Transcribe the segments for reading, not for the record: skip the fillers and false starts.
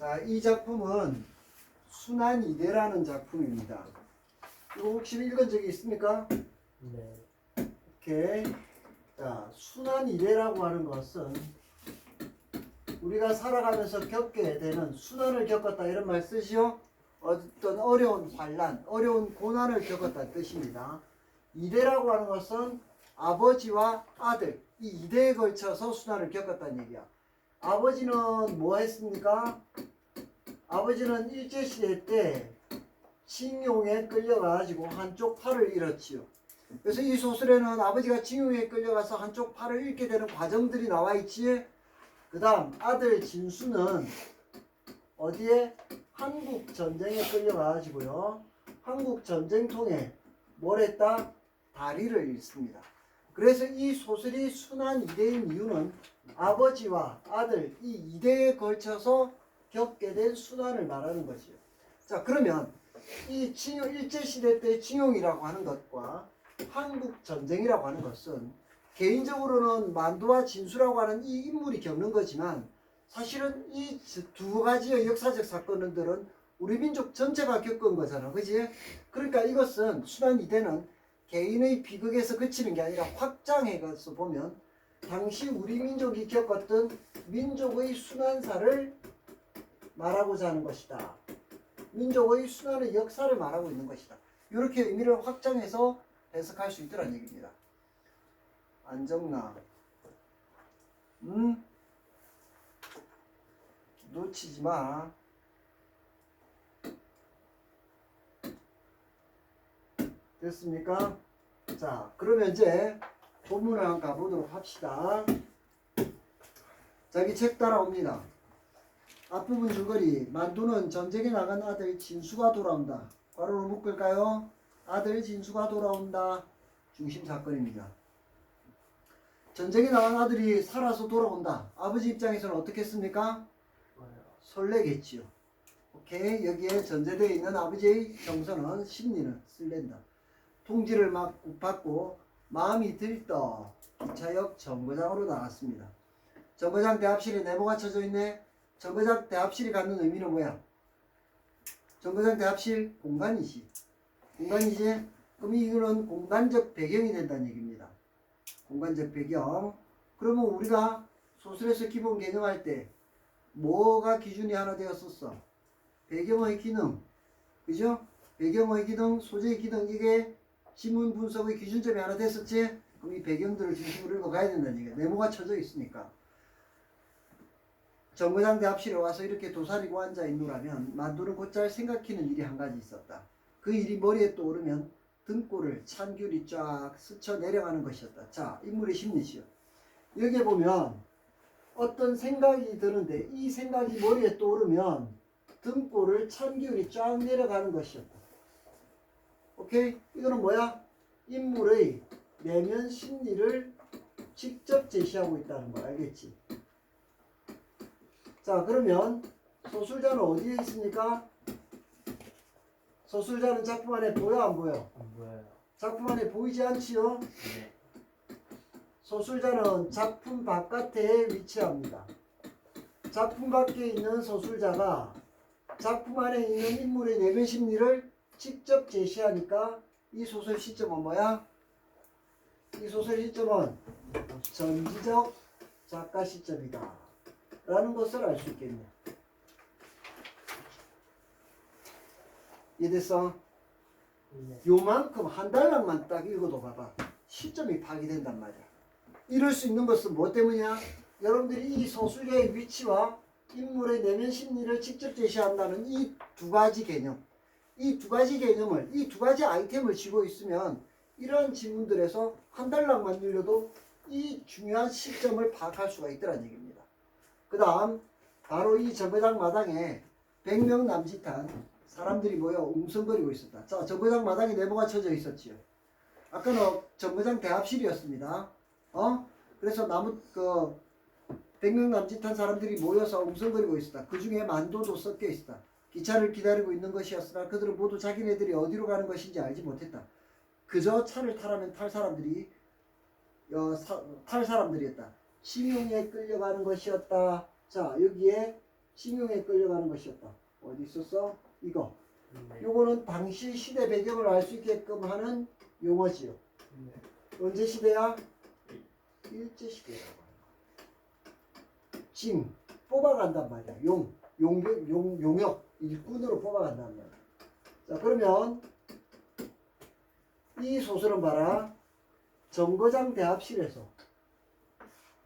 자, 이 작품은 순환이대라는 작품입니다. 이거 혹시 읽은 적이 있습니까? 네. 오케이. 자, 순환이대라고 하는 것은 우리가 살아가면서 겪게 되는 순환을 겪었다 이런 말 쓰시오? 어떤 어려운 환란, 어려운 고난을 겪었다는 뜻입니다. 이대라고 하는 것은 아버지와 아들, 이 이대에 걸쳐서 순환을 겪었다는 얘기야. 아버지는 뭐 했습니까? 아버지는 일제시대 때 징용에 끌려가지고 한쪽 팔을 잃었지요. 그래서 이 소설에는 아버지가 징용에 끌려가서 한쪽 팔을 잃게 되는 과정들이 나와 있지. 그 다음 아들 진수는 어디에? 한국 전쟁에 끌려가지고요. 한국 전쟁통에 뭘 했다? 다리를 잃습니다. 그래서 이 소설이 순환 이대인 이유는 아버지와 아들 이 이대에 걸쳐서 겪게 된 순환을 말하는 것이에요. 자, 그러면 이 일제시대 때 징용이라고 하는 것과 한국 전쟁이라고 하는 것은 개인적으로는 만두와 진수라고 하는 이 인물이 겪는 거지만 사실은 이 두 가지의 역사적 사건들은 우리 민족 전체가 겪은 거잖아. 그지? 그러니까 이것은 순환이대는 개인의 비극에서 그치는 게 아니라 확장해서 보면 당시 우리 민족이 겪었던 민족의 순환사를 말하고자 하는 것이다. 민족의 순환의 역사를 말하고 있는 것이다. 이렇게 의미를 확장해서 해석할 수 있더란 얘기입니다. 안정남, 놓치지 마. 됐습니까? 자, 그러면 이제 본문을 한번 가보도록 합시다. 자기 책 따라옵니다. 앞부분 줄거리. 만두는 전쟁에 나간 아들 진수가 돌아온다. 괄호로 묶을까요? 아들 진수가 돌아온다. 중심 사건입니다. 전쟁에 나간 아들이 살아서 돌아온다. 아버지 입장에서는 어떻겠습니까? 설레겠지요. 오케이. 여기에 전제되어 있는 아버지의 정서는 심리는 쓸랜다. 통지를 막 받고 마음이 들떠 기차역 정거장으로 나갔습니다. 정거장 대합실에 네모가 쳐져 있네. 정거장 대합실이 갖는 의미는 뭐야? 정거장 대합실 공간이지. 공간이지? 그럼 이거는 공간적 배경이 된다는 얘기입니다. 공간적 배경. 그러면 우리가 소설에서 기본 개념할 때 뭐가 기준이 하나 되었었어? 배경의 기능. 그죠? 배경의 기능, 소재의 기능, 이게 지문 분석의 기준점이 하나 됐었지? 그럼 이 배경들을 중심으로 읽어가야 된다는 얘기야. 네모가 쳐져 있으니까. 정거장 대합실에 와서 이렇게 도사리고 앉아있노라면 만두는 곧잘 생각히는 일이 한 가지 있었다. 그 일이 머리에 떠오르면 등골을 찬귤이 쫙 스쳐 내려가는 것이었다. 자, 인물의 심리시요. 여기에 보면 어떤 생각이 드는데 이 생각이 머리에 떠오르면 등골을 찬기울이 쫙 내려가는 것이었다. 오케이? 이거는 뭐야? 인물의 내면 심리를 직접 제시하고 있다는 거 알겠지? 자, 그러면 소술자는 어디에 있습니까? 소술자는 작품 안에 보여 안 보여? 안 보여요. 작품 안에 보이지 않지요? 네. 소술자는 작품 바깥에 위치합니다. 작품 밖에 있는 소술자가 작품 안에 있는 인물의 내면 심리를 직접 제시하니까 이 소설 시점은 뭐야? 이 소설 시점은 전지적 작가 시점이다 라는 것을 알 수 있겠네. 이해됐어? 네. 요만큼 한 달락만 딱 읽어도 봐봐. 시점이 파괴된단 말이야. 이럴 수 있는 것은 뭐 때문이야? 여러분들이 이 소설가의 위치와 인물의 내면 심리를 직접 제시한다는 이 두 가지 개념, 이 두 가지 개념을, 이 두 가지 아이템을 쥐고 있으면 이러한 지문들에서 한 달락만 늘려도 이 중요한 시점을 파악할 수가 있더란 얘기입니다. 그 다음 바로 이 정거장 마당에 100명 남짓한 사람들이 모여 웅성거리고 있었다. 자, 정거장 마당에 네모가 쳐져 있었지요. 아까는 정거장 대합실이었습니다. 그래서 100명 남짓한 사람들이 모여서 웅성거리고 있었다. 그 중에 만도도 섞여 있었다. 기차를 기다리고 있는 것이었으나 그들은 모두 자기네들이 어디로 가는 것인지 알지 못했다. 그저 차를 타라면 탈 사람들이었다. 심용에 끌려가는 것이었다. 자, 여기에 징용에 끌려가는 것이었다. 어디 있었어? 이거. 네. 요거는 당시 시대 배경을 알 수 있게끔 하는 용어지요. 네. 언제 시대야? 일제 시대라고. 징 뽑아간단 말이야. 용역 일꾼으로 뽑아간단 말이야. 자, 그러면 이 소설은 봐라. 정거장 대합실에서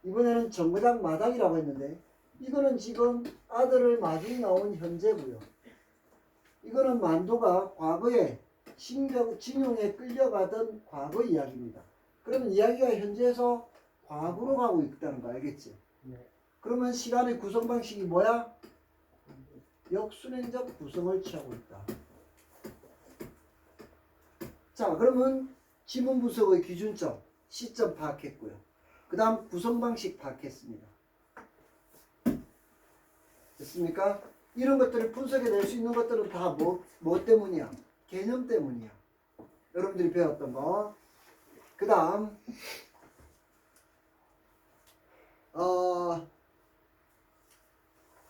이번에는 정거장 마당이라고 했는데 이거는 지금 아들을 마중 나온 현재고요. 이거는 만도가 과거에 징용에 끌려가던 과거 이야기입니다. 그러면 이야기가 현재에서 과거로 가고 있다는 거 알겠지? 네. 그러면 시간의 구성 방식이 뭐야? 역순행적 구성을 취하고 있다. 자, 그러면 지문 분석의 기준점, 시점 파악했고요. 그 다음 구성 방식 파악했습니다. 됐습니까? 이런 것들을 분석해낼 수 있는 것들은 다 뭐 때문이야? 개념 때문이야. 여러분들이 배웠던 거. 그 다음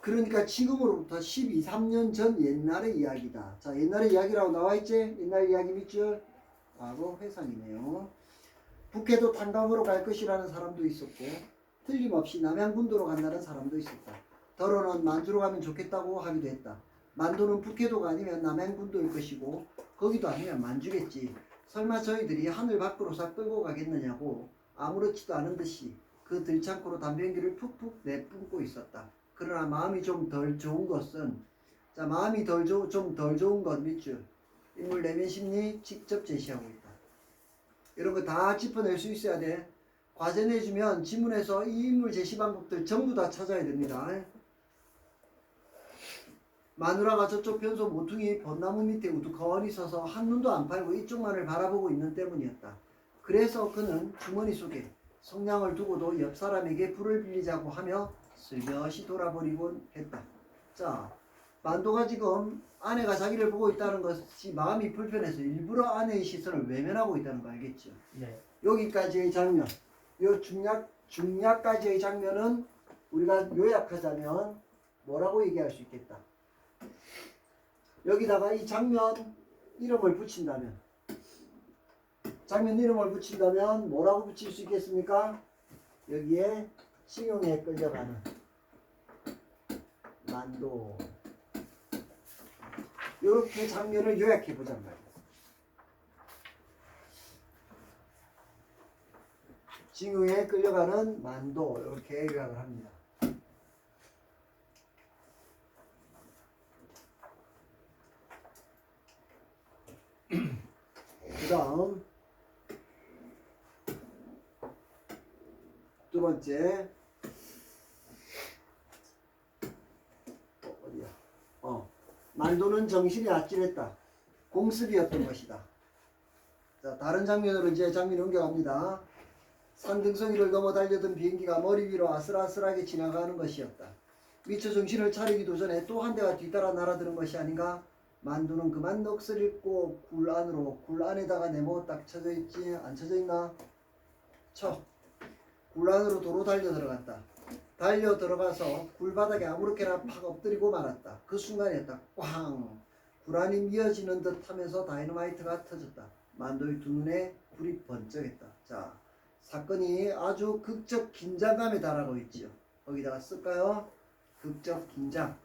그러니까 지금으로부터 12, 3년 전 옛날의 이야기다. 자, 옛날의 이야기라고 나와있지? 옛날 이야기 밑줄 과거 회상이네요. 북해도 탄광으로 갈 것이라는 사람도 있었고 틀림없이 남양군도로 간다는 사람도 있었다. 더러는 만주로 가면 좋겠다고 하기도 했다. 만도는 북해도가 아니면 남양군도일 것이고 거기도 아니면 만주겠지. 설마 저희들이 하늘 밖으로 싹 끌고 가겠느냐고 아무렇지도 않은 듯이 그 들창고로 담배 연기를 푹푹 내뿜고 있었다. 그러나 마음이 좀 덜 좋은 것은 자, 마음이 좀 덜 좋은 것 밑줄 인물 내면 심리 직접 제시하고 있다. 이런 거 다 짚어낼 수 있어야 돼. 과제 내주면 지문에서 이 인물 제시 방법들 전부 다 찾아야 됩니다. 마누라가 저쪽 변소 모퉁이 벚나무 밑에 우두커니 서서 한눈도 안 팔고 이쪽만을 바라보고 있는 때문이었다. 그래서 그는 주머니 속에 성냥을 두고도 옆 사람에게 불을 빌리자고 하며 슬며시 돌아버리곤 했다. 자, 만도가 지금 아내가 자기를 보고 있다는 것이 마음이 불편해서 일부러 아내의 시선을 외면하고 있다는 거 알겠죠? 네. 여기까지의 장면, 요 중략까지의 장면은 우리가 요약하자면 뭐라고 얘기할 수 있겠다. 여기다가 이 장면 이름을 붙인다면 뭐라고 붙일 수 있겠습니까? 여기에 징용에 끌려가는 만도. 이렇게 장면을 요약해 보잔 말이야. 징용에 끌려가는 만도 이렇게 요약을 합니다. 그 다음 두 번째 어디야? 만도는 정신이 아찔했다. 공습이었던 것이다. 자, 다른 장면으로 이제 장면 옮겨갑니다. 산등성이를 넘어 달려든 비행기가 머리 위로 아슬아슬하게 지나가는 것이었다. 미처 정신을 차리기도 전에 또 한 대가 뒤따라 날아드는 것이 아닌가? 만두는 그만 넋을 잃고 굴 안에다가 네모 딱 쳐져 있지 안 쳐져 있나? 굴 안으로 도로 달려 들어갔다. 달려 들어가서 굴 바닥에 아무렇게나 팍 엎드리고 말았다. 그 순간이었다. 꽝! 굴 안이 미어지는 듯 하면서 다이너마이트가 터졌다. 만도의 두 눈에 굴이 번쩍했다. 자, 사건이 아주 극적 긴장감에 달하고 있지요. 거기다가 쓸까요? 극적 긴장.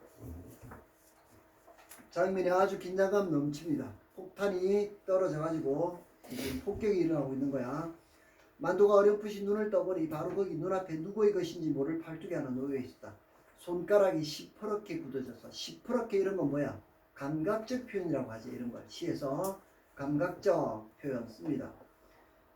장면이 아주 긴장감 넘칩니다. 폭탄이 떨어져가지고 폭격이 일어나고 있는 거야. 만도가 어렴풋이 눈을 떠보니 바로 거기 눈앞에 누구의 것인지 모를 팔뚝이 하나 놓여 있었다. 손가락이 시퍼렇게 굳어져서 시퍼렇게 이런 건 뭐야? 감각적 표현이라고 하지. 이런 걸 시에서 감각적 표현 씁니다.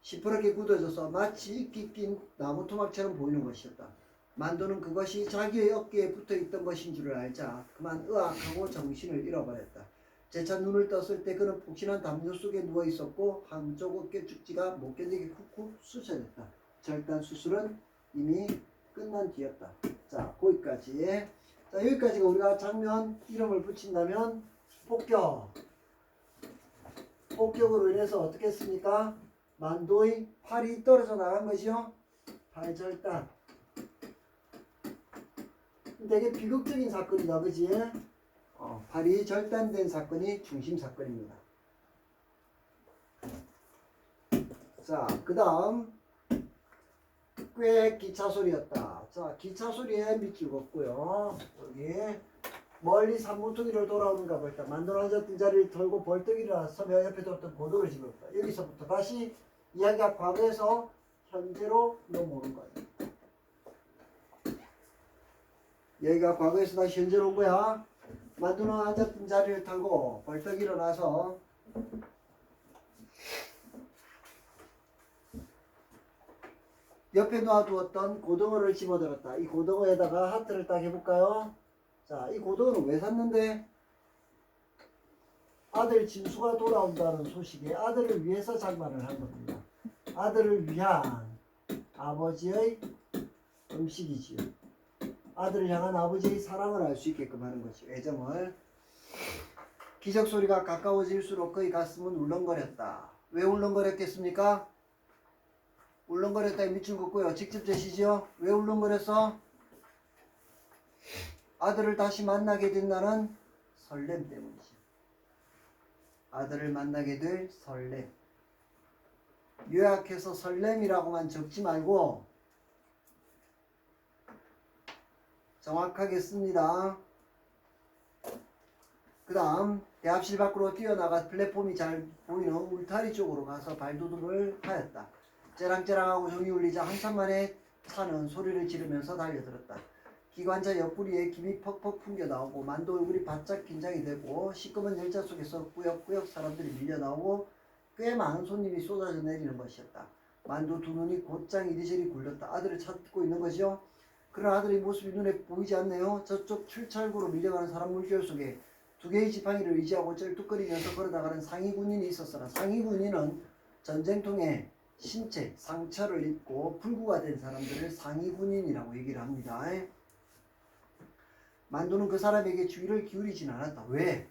시퍼렇게 굳어져서 마치 이끼 낀 나무 토막처럼 보이는 것이었다. 만도는 그것이 자기의 어깨에 붙어있던 것인 줄을 알자 그만 으악하고 정신을 잃어버렸다. 재차 눈을 떴을 때 그는 폭신한 담요 속에 누워있었고 한쪽 어깨 축지가 못 견디게 쿡쿡 쑤셔졌다. 절단 수술은 이미 끝난 뒤였다. 자, 거기까지. 자, 여기까지가 우리가 장면 이름을 붙인다면 폭격으로 인해서 어떻게 했습니까? 만도의 팔이 떨어져 나간 것이요. 팔절단. 되게 비극적인 사건이다, 그지? 발이 절단된 사건이 중심 사건입니다. 자, 그 다음 꽤 기차 소리였다. 자, 기차 소리에 밑 죽었고요. 여기 멀리 산모퉁이를 돌아오는가 볼다. 만두는 앉았던 자리를 털고 벌떡 일어나서 옆에 뒀던 고도를 집었다. 여기서부터 다시 이야기가 과거에서 현재로 넘어오는 거야. 여기가 과거에서 다시 현재로 온 거야. 만두는 앉았던 자리를 털고 벌떡 일어나서 옆에 놔두었던 고등어를 집어들었다. 이 고등어에다가 하트를 딱 해볼까요? 자, 이 고등어는 왜 샀는데? 아들 진수가 돌아온다는 소식에 아들을 위해서 장만을 한 겁니다. 아들을 위한 아버지의 음식이지요. 아들을 향한 아버지의 사랑을 알 수 있게끔 하는 것이요. 애정을. 기적 소리가 가까워질수록 그의 가슴은 울렁거렸다. 왜 울렁거렸겠습니까? 울렁거렸다에 밑줄 긋고요. 직접 제시죠. 왜 울렁거렸어? 아들을 다시 만나게 된다는 설렘 때문이죠. 아들을 만나게 될 설렘. 요약해서 설렘이라고만 적지 말고 정확하게 씁니다. 그 다음 대합실 밖으로 뛰어나가 플랫폼이 잘 보이는 울타리 쪽으로 가서 발도둑을 하였다. 째랑째랑하고 종이 울리자 한참 만에 차는 소리를 지르면서 달려들었다. 기관차 옆구리에 김이 퍽퍽 풍겨 나오고 만두 얼굴이 바짝 긴장이 되고 시꺼먼 열차 속에서 꾸역꾸역 사람들이 밀려 나오고 꽤 많은 손님이 쏟아져 내리는 것이었다. 만두 두 눈이 곧장 이리저리 굴렸다. 아들을 찾고 있는 것이요. 그런 아들의 모습이 눈에 보이지 않네요. 저쪽 출찰구로 밀려가는 사람 물결 속에 두 개의 지팡이를 의지하고 쩔뚝거리면서 걸어나가는 상위 군인이 있었으나 상위 군인은 전쟁통에 신체, 상처를 입고 불구가 된 사람들을 상위 군인이라고 얘기를 합니다. 만두는 그 사람에게 주의를 기울이진 않았다. 왜?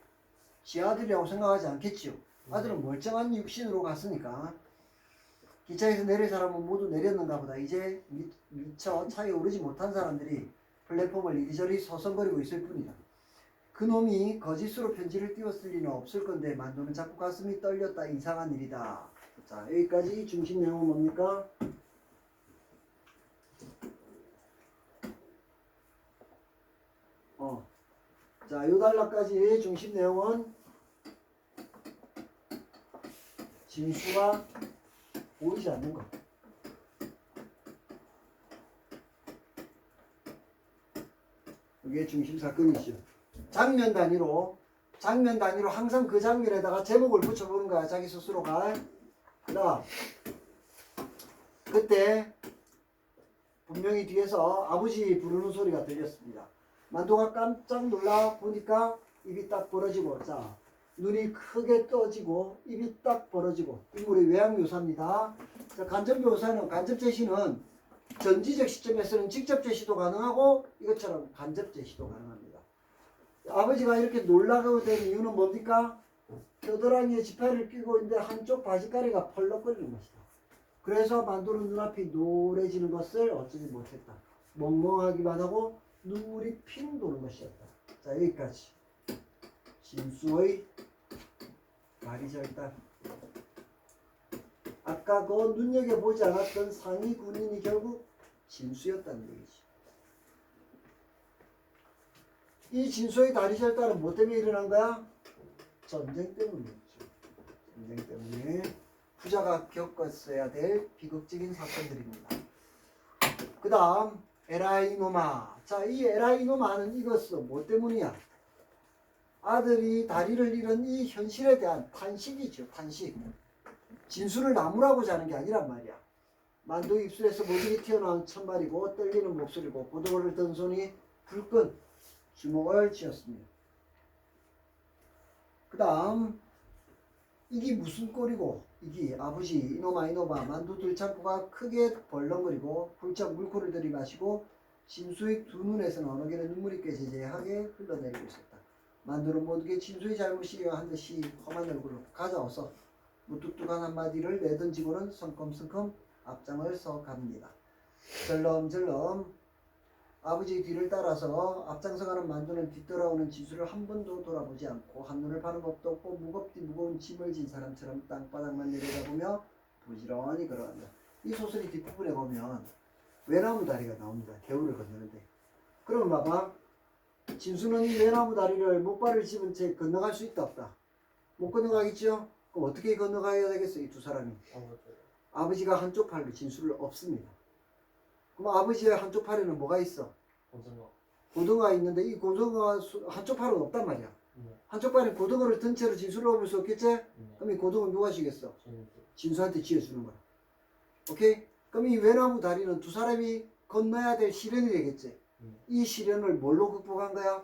지 아들이라고 생각하지 않겠지요. 아들은 멀쩡한 육신으로 갔으니까. 기차에서 내릴 사람은 모두 내렸는가 보다. 이제 미처 차에 오르지 못한 사람들이 플랫폼을 이리저리 서성거리고 있을 뿐이다. 그 놈이 거짓으로 편지를 띄웠을 리는 없을 건데 만두는 자꾸 가슴이 떨렸다. 이상한 일이다. 자, 여기까지 중심 내용은 뭡니까? 자, 요 단락까지 중심 내용은 진수가 보이지 않는 것. 이게 중심 사건이죠. 장면 단위로 항상 그 장면에다가 제목을 붙여보는 거야. 자기 스스로가. 그다음 그때 분명히 뒤에서 아버지 부르는 소리가 들렸습니다. 만두가 깜짝 놀라 보니까 입이 딱 벌어지고, 자, 눈이 크게 떠지고 입이 딱 벌어지고. 인물의 외양 묘사입니다. 자, 간접 묘사는, 간접 제시는 전지적 시점에서는 직접 제시도 가능하고 이것처럼 간접 제시도 가능합니다. 아버지가 이렇게 놀라게 된 이유는 뭡니까? 겨드랑이에 지팡이를 끼고 있는데 한쪽 바지가리가 펄럭거리는 것이다. 그래서 만두는 눈앞이 노래지는 것을 어쩌지 못했다. 멍멍하기만 하고 눈물이 핑 도는 것이었다. 자, 여기까지. 진수의 다리 절단. 아까 그 눈여겨보지 않았던 상위 군인이 결국 진수였다는 얘기지. 이 진수의 다리 절단은 뭐 때문에 일어난 거야? 전쟁 때문이었죠. 전쟁 때문에 부자가 겪었어야 될 비극적인 사건들입니다. 그 다음 에라이노마. 자, 이 에라이노마는 이것은 뭐 때문이야? 아들이 다리를 잃은 이 현실에 대한 탄식이죠. 탄식. 진수를 나무라고자 하는 게 아니란 말이야. 만두 입술에서 모질이 튀어나온 첫말이고 떨리는 목소리고 고등어를 든 손이 불끈 주먹을 쥐었습니다. 그 다음 이게 무슨 꼴이고, 이게 아버지 이놈아 만두 들창고가 크게 벌렁거리고 훌쩍 물코를 들이마시고 진수의 두 눈에서는 어느 게는 눈물이 꾀재재하게 흘러내리고 있었다. 만두는 모두게 진수의 잘못이려 한 듯이 험한 얼굴을 가져와서 무뚝뚝한 한마디를 내던지고는 성큼성큼 앞장을 서 갑니다. 절름절름 아버지 뒤를 따라서 앞장서가는 만두는 뒤돌아오는 지수를 한 번도 돌아보지 않고 한눈을 파는 법도 없고 무겁디 무거운 짐을 진 사람처럼 땅바닥만 내려다보며 부지런히 걸어간다. 이 소설이 뒷부분에 보면 외나무 다리가 나옵니다. 겨울을 건너는데. 그러면 봐봐. 진수는 이 외나무 다리를 목발을 집은 채 건너갈 수 있다 없다? 못 건너가겠죠? 그럼 어떻게 건너가야 되겠어? 이 두 사람이. 아버지가 한쪽 팔로 진수를 업습니다. 그럼 아버지의 한쪽 팔에는 뭐가 있어? 고등어. 고등어가 있는데 이 고등어가 한쪽 팔은 없단 말이야. 네. 한쪽 팔에 고등어를 든 채로 진수를 업을 수 없겠지? 네. 그럼 이 고등어는 누가 지겠어? 진수. 진수한테 지어주는 거야. 오케이? 그럼 이 외나무 다리는 두 사람이 건너야 될 시련이 되겠지? 이 시련을 뭘로 극복한 거야?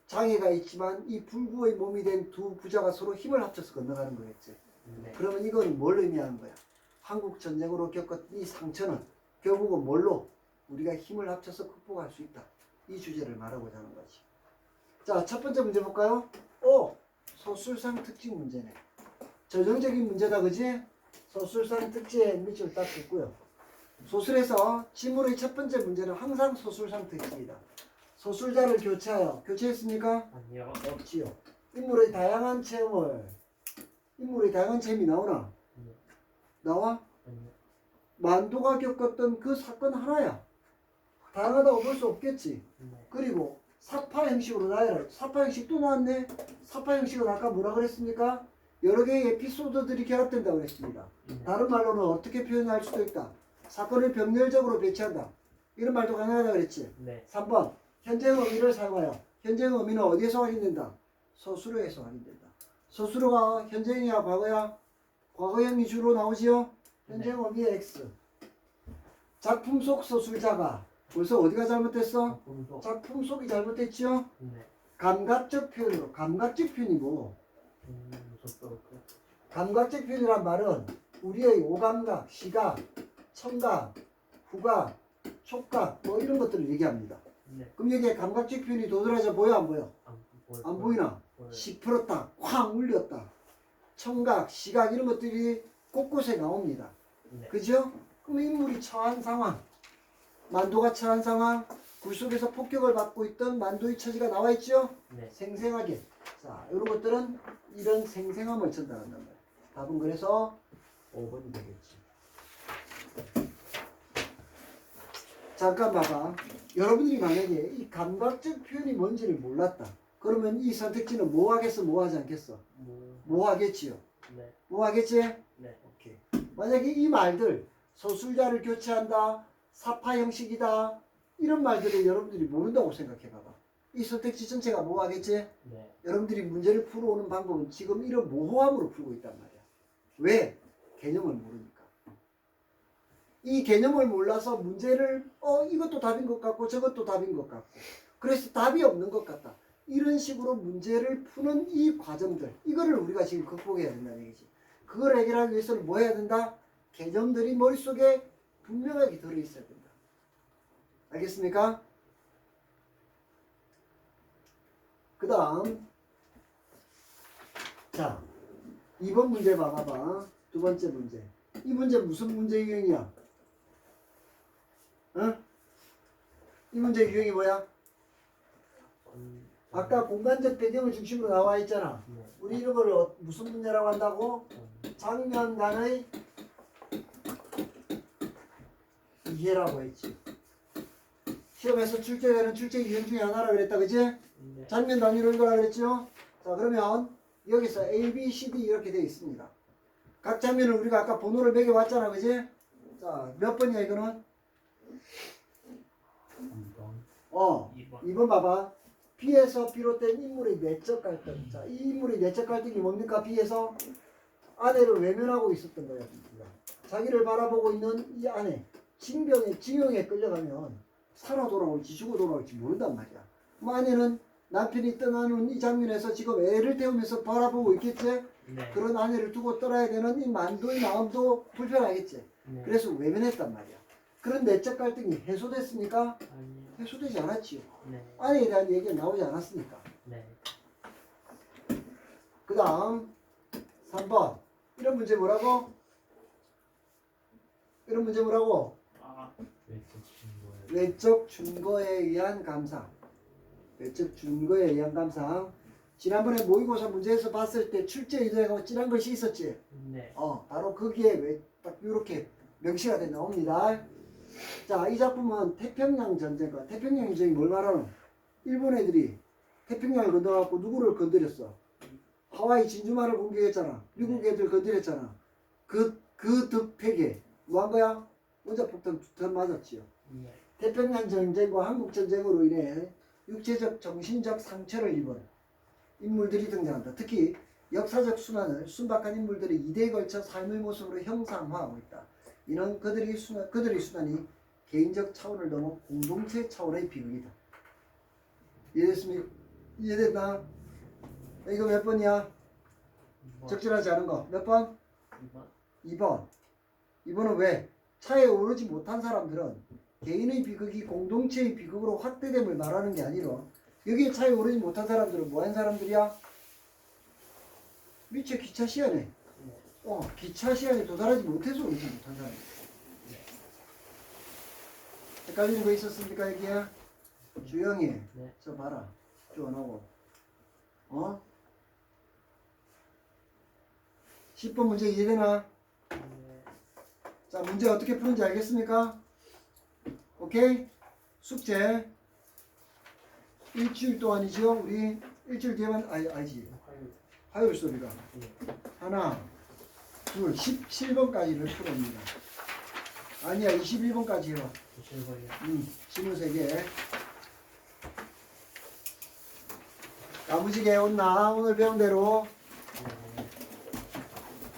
장애가 있지만 이 불구의 몸이 된 두 부자가 서로 힘을 합쳐서 건너가는 거겠지? 네. 그러면 이건 뭘 의미하는 거야? 한국 전쟁으로 겪었던 이 상처는 결국은 뭘로? 우리가 힘을 합쳐서 극복할 수 있다. 이 주제를 말하고자 하는 거지. 자, 첫 번째 문제 볼까요? 소술상 특징 문제네. 전형적인 문제다, 그지? 소술상 특징에 밑줄 딱 긋고요. 소술에서 지물의 첫 번째 문제는 항상 소술상 특징이다. 소술자를 교체했습니까? 아니요. 없지요. 인물의 다양한 체험이 나오나? 네. 나와? 아니요. 만두가 겪었던 그 사건 하나야. 다양하다고 볼 수 없겠지. 네. 그리고 사파 형식으로 나열해. 사파 형식 또 나왔네. 사파 형식은 아까 뭐라 그랬습니까? 여러 개의 에피소드들이 결합된다고 그랬습니다. 네. 다른 말로는 어떻게 표현할 수도 있다. 사건을 병렬적으로 배치한다. 이런 말도 가능하다 그랬지. 네. 3번 현재형 의미를 사용하여 현재형 의미는 어디에서 확인된다? 서술어에서 확인된다. 서술어가 현재형이야 과거야? 과거형이 주로 나오지요? 현재형 의미의 X. 작품 속 서술자가 벌써 어디가 잘못됐어? 작품도. 작품 속이 잘못됐지요? 네. 감각적 표현으로. 감각적 표현이 뭐? 무섭고. 감각적 표현이란 말은 우리의 오감각, 시각, 청각, 후각, 촉각 뭐 이런 것들을 얘기합니다. 네. 그럼 여기에 감각적 표현이 도드라져 보여 안 보여? 안 보이나? 보여요. 시풀었다, 쾅 울렸다. 청각, 시각 이런 것들이 곳곳에 나옵니다. 네. 그죠? 그럼 인물이 처한 상황, 만두가 처한 상황, 굴 속에서 폭격을 받고 있던 만두의 처지가 나와 있죠? 네. 생생하게. 자, 이런 것들은 이런 생생함을 전달한단 말이야. 답은 그래서 5번이 되겠지. 잠깐 봐봐. 여러분들이 만약에 이 감각적 표현이 뭔지를 몰랐다. 그러면 이 선택지는 뭐 하겠어? 뭐 하지 않겠어? 뭐 하겠지요? 네. 뭐 하겠지? 네. 오케이. 만약에 이 말들, 소술자를 교체한다, 사파 형식이다, 이런 말들을 여러분들이 모른다고 생각해 봐봐. 이 선택지 전체가 뭐 하겠지? 네. 여러분들이 문제를 풀어오는 방법은 지금 이런 모호함으로 풀고 있단 말이야. 왜? 개념을 모르니까. 이 개념을 몰라서 문제를 이것도 답인 것 같고 저것도 답인 것 같고 그래서 답이 없는 것 같다. 이런 식으로 문제를 푸는 이 과정들 이거를 우리가 지금 극복해야 된다는 얘기지. 그걸 해결하기 위해서는 뭐 해야 된다? 개념들이 머릿속에 분명하게 들어있어야 된다. 알겠습니까? 그 다음 자 2번 문제 봐봐. 두 번째 문제. 이 문제 무슨 문제 유형이야? 응? 이 문제 유형이 뭐야? 아까 공간적 배경을 중심으로 나와 있잖아. 네. 우리 이런 걸 무슨 문제라고 한다고? 장면 간의 이해라고 했지. 시험에서 출제되는 출제 유형 중에 하나라 그랬다, 그지? 네. 장면 단위로 읽으라 그랬죠? 자, 그러면 여기서 A, B, C, D 이렇게 되어 있습니다. 각 장면을 우리가 아까 번호를 매겨왔잖아, 그지? 자, 몇 번이야 이거는? 2번. 2번 봐봐. B에서 비롯된 인물의 내적 갈등. 자, 이 인물의 내적 갈등이 뭡니까? B에서 아내를 외면하고 있었던 거야. 자기를 바라보고 있는 이 아내. 징용에 끌려가면 살아 돌아올지 죽어 돌아올지 모른단 말이야. 그럼 아내는 남편이 떠나는 이 장면에서 지금 애를 태우면서 바라보고 있겠지? 네. 그런 아내를 두고 떠나야 되는 이 만두의 마음도 불편하겠지? 네. 그래서 외면했단 말이야. 그런 내적 갈등이 해소됐습니까? 아니요. 해소되지 않았지요. 네. 아내에 대한 얘기가 나오지 않았으니까. 네. 그 다음 3번 이런 문제 뭐라고? 이런 문제 뭐라고? 왜 붙인 거예요? 외적 준거에 의한 감상. 외적 준거에 의한 감상. 지난번에 모의고사 문제에서 봤을 때 출제 의도하고 찔한 것이 있었지. 네. 바로 거기에 딱 이렇게 명시가 돼 나옵니다. 자, 이 작품은 태평양 전쟁과 태평양 전쟁이 뭘 말하노? 일본 애들이 태평양을 건너갖고 누구를 건드렸어? 하와이 진주만을 공격했잖아. 미국 애들 건드렸잖아. 그 득팩에 뭐 한 거야? 원자폭탄 2턴 맞았지요. 네. 태평양 전쟁과 한국 전쟁으로 인해 육체적, 정신적 상처를 입은 인물들이 등장한다. 특히 역사적 순환을 순박한 인물들이 이대에 걸쳐 삶의 모습으로 형상화하고 있다. 이는 그들의 순환이 개인적 차원을 넘어 공동체 차원의 비극이다. 이해됐습니까? 이해됐나? 이거 몇 번이야? 2번. 적절하지 않은 거. 몇 번? 2번. 2번. 2번은 왜? 차에 오르지 못한 사람들은 개인의 비극이 공동체의 비극으로 확대됨을 말하는 게 아니라 여기에 차에 오르지 못한 사람들은 뭐한 사람들이야? 미처 기차 시간에 기차 시간에 도달하지 못해서 오르지 못한 사람들. 헷갈리는 거 있었습니까 여기에? 주영이 네. 저 봐라. 쪼어나고 10번 문제 이해되나? 네. 자, 문제 어떻게 푸는지 알겠습니까? 오케이? 숙제 일주일 동안이죠. 우리 일주일 뒤에만 아니지. 화요일 수업이가 네. 하나 둘 17번까지를 풀어옵니다. 아니야 21번까지 해봐. 27번이요. 질문 3개. 야무지게 온나 오늘 배운 대로